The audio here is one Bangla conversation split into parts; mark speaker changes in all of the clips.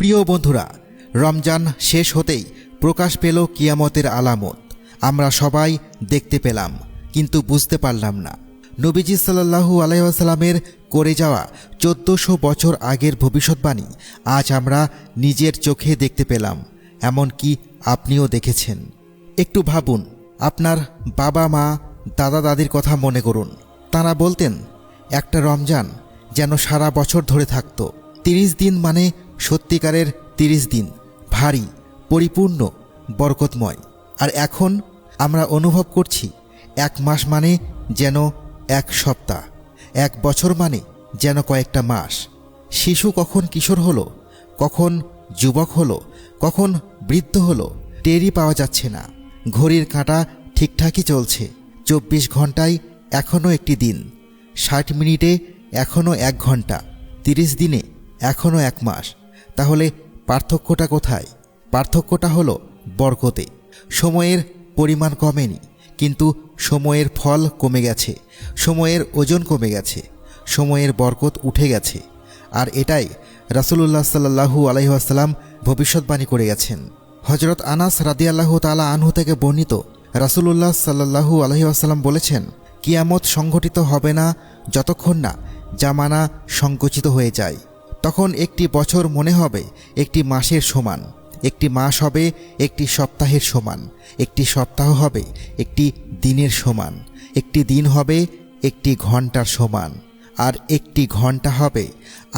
Speaker 1: প্রিয় বন্ধুরা, রমজান শেষ হতেই প্রকাশ পেল কিয়ামতের আলামত। আমরা সবাই দেখতে পেলাম, কিন্তু বুঝতে পারলাম না। নবীজি সাল্লাল্লাহু আলাইহি ওয়াসাল্লামের করে যাওয়া 1400 বছর আগের ভবিষ্যৎবাণী আজ আমরা নিজের চোখে দেখতে পেলাম। এমনকি আপনিও দেখেছেন। একটু ভাবুন, আপনার বাবা মা দাদা দাদির কথা মনে করুন। তাঁরা বলতেন একটা রমজান যেন সারা বছর ধরে থাকত। 30 দিন মানে সত্যিকারের 30 দিন, ভারী, পরিপূর্ণ, বরকতময়। আর এখন আমরা অনুভব করছি 1 মাস মানে যেন 1 সপ্তাহ, 1 বছর মানে যেন কয়েকটা মাস। শিশু কখন কিশোর হলো, কখন যুবক হলো, কখন বৃদ্ধ হলো, টেরই পাওয়া যাচ্ছে না। ঘড়ির কাঁটা ঠিকঠাকই চলছে। 24 ঘন্টায় এখনও একটি দিন, 60 মিনিটে এখনও 1 ঘন্টা, 30 দিনে এখনও 1 মাস। তাহলে পার্থক্যটা কোথায়? পার্থক্যটা হলো বরকতে। সময়ের পরিমাণ কমেনি, কিন্তু সময়ের ফল কমে গেছে, সময়ের ওজন কমে গেছে, সময়ের বরকত উঠে গেছে। আর এটাই রাসূলুল্লাহ সাল্লাল্লাহু আলাইহি ওয়াসাল্লাম ভবিষ্যৎবাণী করে গেছেন। হযরত আনাস রাদিয়াল্লাহু তাআলা আনহু থেকে বর্ণিত, রাসূলুল্লাহ সাল্লাল্লাহু আলাইহি ওয়াসাল্লাম বলেছেন, কিয়ামত সংঘটিত হবে না যতক্ষণ না জামানা সংকুচিত হয়ে যায়। তখন একটি বছর মনে হবে একটি মাসের সমান, একটি মাস হবে একটি সপ্তাহের সমান, একটি সপ্তাহ হবে একটি দিনের সমান, একটি দিন হবে একটি ঘন্টার সমান, আর একটি ঘন্টা হবে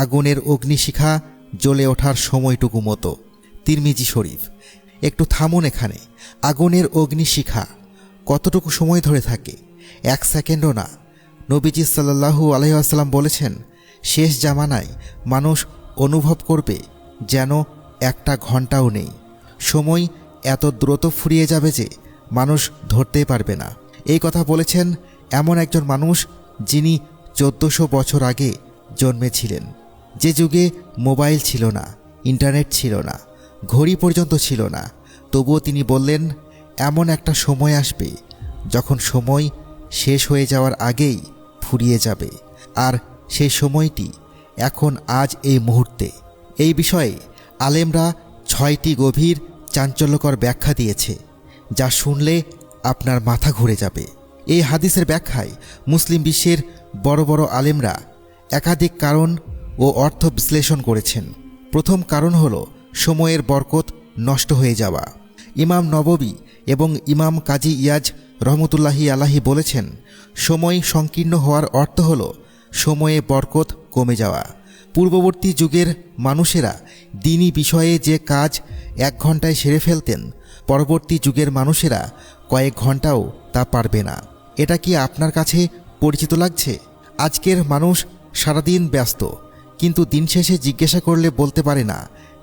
Speaker 1: আগুনের অগ্নিশিখা জ্বলে ওঠার সময়টুকু মতো। তিরমিজি শরীফ। একটু থামুন এখানে। আগুনের অগ্নিশিখা কতটুকু সময় ধরে থাকে? 1 সেকেন্ডও না। নবীজি সাল্লাল্লাহু আলাইহি ওয়াসাল্লাম বলেছেন, শেষ জামানায় মানুষ অনুভব করবে যেন একটা ঘন্টাও নেই। সময় এত দ্রুত ফুরিয়ে যাবে যে মানুষ ধরতেই পারবে না। এই কথা বলেছেন এমন একজন মানুষ যিনি 1400 বছর আগে জন্মেছিলেন, যে যুগে মোবাইল ছিল না, ইন্টারনেট ছিল না, ঘড়ি পর্যন্ত ছিল না। তবুও তিনি বললেন, এমন একটা সময় আসবে যখন সময় শেষ হয়ে যাওয়ার আগেই ফুরিয়ে যাবে। আর সেই সময়টি এখন, আজ, এই মুহূর্তে। এই বিষয়ে আলেমরা 6টি গভীর চাঞ্চল্যকর ব্যাখ্যা দিয়েছে, যা শুনলে আপনার মাথা ঘুরে যাবে। এই হাদিসের ব্যাখ্যায় মুসলিম বিশ্বের বড় বড় আলেমরা একাধিক কারণ ও অর্থ বিশ্লেষণ করেছেন। প্রথম কারণ হল সময়ের বরকত নষ্ট হয়ে যাওয়া। ইমাম নববী এবং ইমাম কাজী ইয়াজ রহমতুল্লাহি আলাইহি বলেছেন, সময় সংকীর্ণ হওয়ার অর্থ হল সময়ে বরকত কমে যাওয়া। পূর্ববর্তী যুগের মানুষেরা দ্বীনি বিষয়ে যে কাজ 1 ঘন্টায় সেরে ফেলতেন, পরবর্তী যুগের মানুষেরা কয়েক ঘন্টাও তা পারবে না। এটা কি আপনার কাছে পরিচিত লাগছে? আজকের মানুষ সারাদিন ব্যস্ত, কিন্তু দিন শেষে জিজ্ঞাসা করলে বলতে পারে না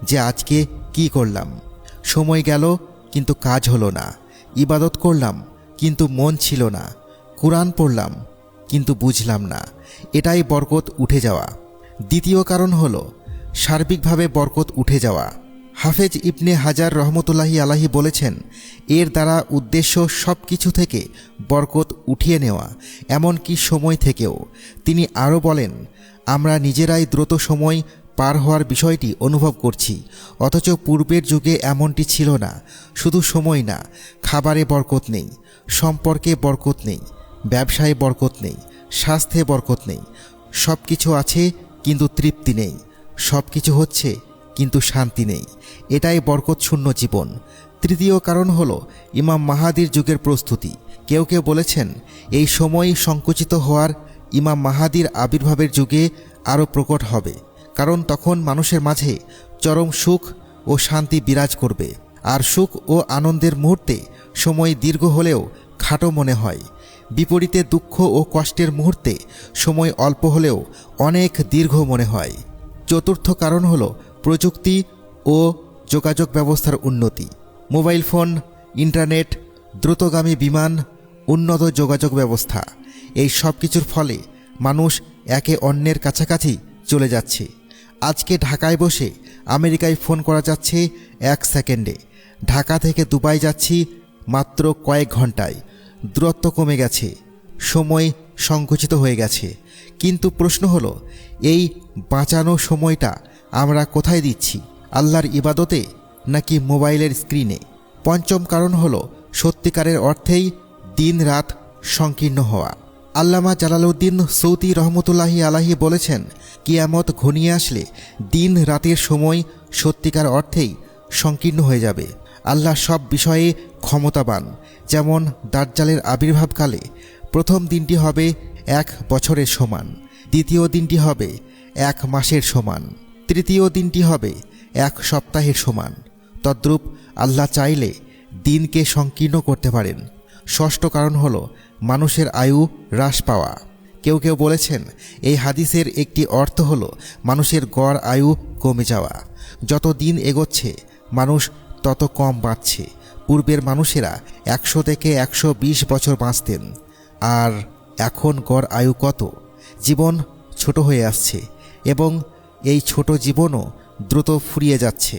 Speaker 1: যে আজকে কি করলাম। সময় গেল কিন্তু কাজ হলো না। ইবাদত করলাম কিন্তু মন ছিল না। কুরআন পড়লাম কিন্তু বুঝলাম না। এটাই বরকত উঠে যাওয়া। দ্বিতীয় কারণ হলো সার্বিকভাবে বরকত উঠে যাওয়া। হাফেজ ইবনে হাজার রহমতুল্লাহি আলাইহি বলেছেন, এর দ্বারা উদ্দেশ্য সব কিছু থেকে বরকত উঠিয়ে নেওয়া, এমনকি সময় থেকেও। তিনি আরও বলেন, আমরা নিজেরাই দ্রুত সময় পার হওয়ার বিষয়টি অনুভব করছি, অথচ পূর্বের যুগে এমনটি ছিল না। শুধু সময় না, খাবারে বরকত নেই, সম্পর্কে বরকত নেই, ব্যবসায় বরকত নেই, স্বাস্থ্যে বরকত নেই। সব কিছু আছে কিন্তু তৃপ্তি নেই, সব কিছু হচ্ছে কিন্তু শান্তি নেই। এটাই বরকত শূন্য জীবন। তৃতীয় কারণ হলো ইমাম মাহাদির যুগের প্রস্তুতি। কেউ কেউ বলেছেন, এই সময় সংকুচিত হওয়ার ইমাম মাহাদির আবির্ভাবের যুগে আরও প্রকট হবে, কারণ তখন মানুষের মাঝে চরম সুখ ও শান্তি বিরাজ করবে। আর সুখ ও আনন্দের মুহূর্তে সময় দীর্ঘ হলেও খাটো মনে হয়। বিপরীতে দুঃখ ও কষ্টের মুহূর্তে সময় অল্প হলেও অনেক দীর্ঘ মনে হয়। চতুর্থ কারণ হলো প্রযুক্তি ও যোগাযোগ ব্যবস্থার উন্নতি। মোবাইল ফোন, ইন্টারনেট, দ্রুতগামী বিমান, উন্নত যোগাযোগ ব্যবস্থা, এই সব কিছুর ফলে মানুষ একে অন্যের কাছাকাছি চলে যাচ্ছে। আজকে ঢাকায় বসে আমেরিকায় ফোন করা যাচ্ছে 1 সেকেন্ডে। ঢাকা থেকে দুবাই যাচ্ছি মাত্র কয়েক ঘন্টায়। দূরত্ব কমে গেছে, সময় সংকুচিত হয়ে গেছে। কিন্তু প্রশ্ন হলো, এই বাঁচানো সময়টা আমরা কোথায় দিচ্ছি? আল্লাহর ইবাদতে নাকি মোবাইলের স্ক্রিনে? পঞ্চম কারণ হলো সত্যিকারের অর্থেই দিন রাত সংকীর্ণ হওয়া। আল্লামা জালালউদ্দিন সৌদি রহমতুল্লাহি আলাহি বলেছেন, কিয়ামত ঘনিয়ে আসলে দিন রাতের সময় সত্যিকার অর্থেই সংকীর্ণ হয়ে যাবে। আল্লাহ সব বিষয়ে ক্ষমতাবান। যেমন দাজ্জালের আবির্ভাবকালে প্রথম দিনটি হবে 1 বছরের সমান, দ্বিতীয় দিনটি হবে 1 মাসের সমান, তৃতীয় দিনটি হবে 1 সপ্তাহের সমান। তদ্রূপ আল্লাহ চাইলে দিনকে সংকীর্ণ করতে পারেন। ষষ্ঠ কারণ হলো মানুষের আয়ু হ্রাস পাওয়া। কেউ কেউ বলেছেন এই হাদিসের একটি অর্থ হলো মানুষের গড় আয়ু কমে যাওয়া। যত দিন এগোচ্ছে মানুষ তত কম বাঁচছে। পূর্বের মানুষেরা 100 থেকে 120 বছর বাঁচতেন, আর এখন গড় আয়ু কত? জীবন ছোট হয়ে আসছে এবং এই ছোট জীবনও দ্রুত ফুরিয়ে যাচ্ছে।